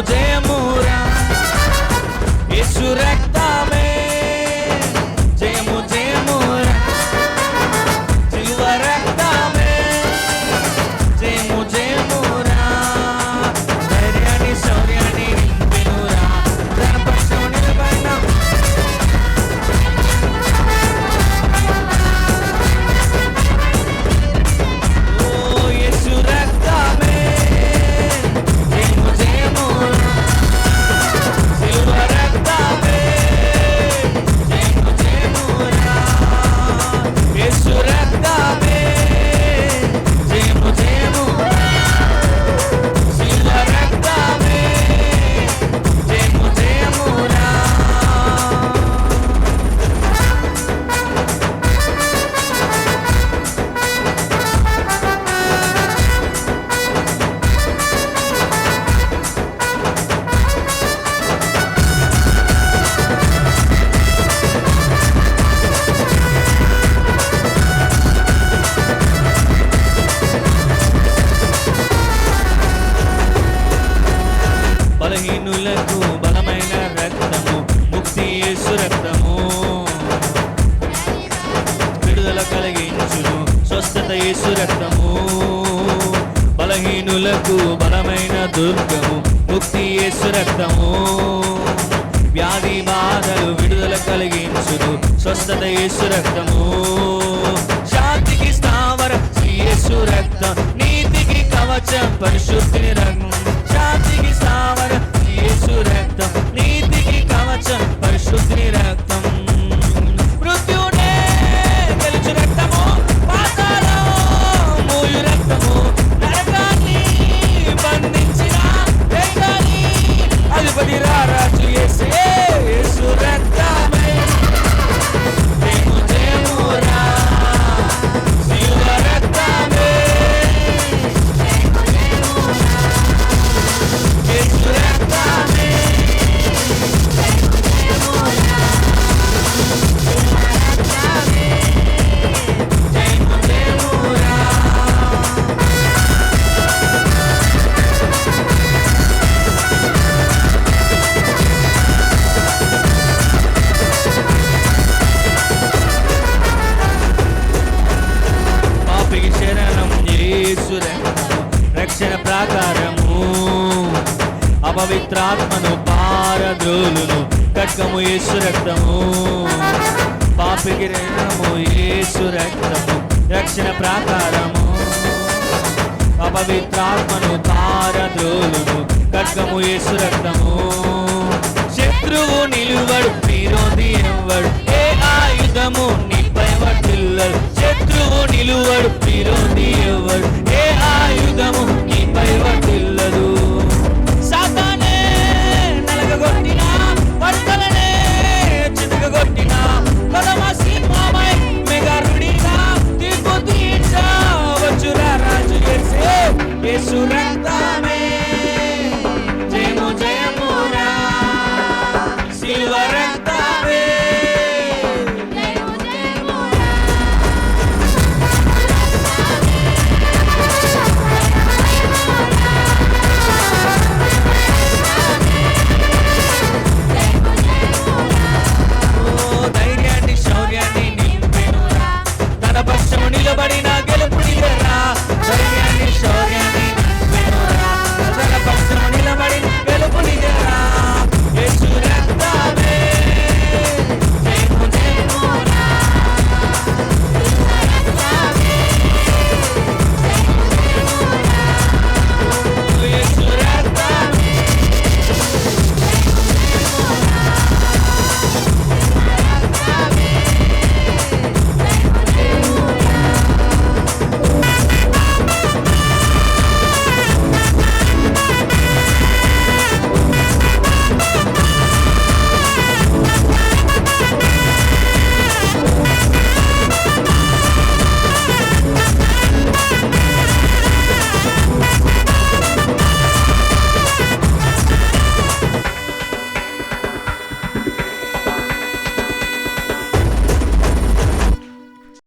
జయమురా యేసు రక్తమే జయము జయమురా సిలువ రక్తమే జయము జయమురా ధైర్యాన్ని శౌర్యాన్ని నింపెనురా తన పక్షం నిలబడిన యేసు రక్తమే జయము జయమురా సిలువ రక్తమే జయము జయమురా యేసు రక్తమే జయము జయమురా సిలువ రక్తమే జయము జయమురా బలహీనులకు బలమైన రక్తము ముక్తి యేసు రక్తము విడుదల కలిగించును స్వస్థత యేసు రక్తము బలహీనులకు బలమైన దుర్గము ముక్తి యేసు రక్తము వ్యాధి బాధలు విడుదల కలిగించును స్వస్థత యేసు రక్తము శాంతికి స్థావర యేసు రక్తం నీతికి కవచం పరిశుద్ధిని రక్తం శాంతికి స్థావర యేసు రక్తం నీతికి కవచం పరిశుద్ధిని రక్తం మృత్యునే గెలుచు రక్తము పాతాళం మోయు రక్తము నరకాన్ని బంధించిన రక్తాన్ని అధిపతి రాజు యేసే యేసు రక్తమే జయము జయమురా సిలువ రక్తమే యేసు రక్తమే జయము జయమురా పాపికి శరణం యేసు రక్తము రక్షణ ప్రాకారము అపవిత్రాత్మను పారద్రోలును ఖడ్గము యేసు రక్తము పాపికి శరణము యేసు రక్తము రక్షణ ప్రాకారము అపవిత్రాత్మను పారద్రోలును ఖడ్గము యేసు రక్తము శత్రువు నిలువడు విరోధి ఎవ్వడు ఏ ఆయుధము నీపై వర్తిల్లదు శత్రువు నిలువడు విరోధి ఎవ్వడు ఏ ఆయుధము నీపై వర్తిల్లదు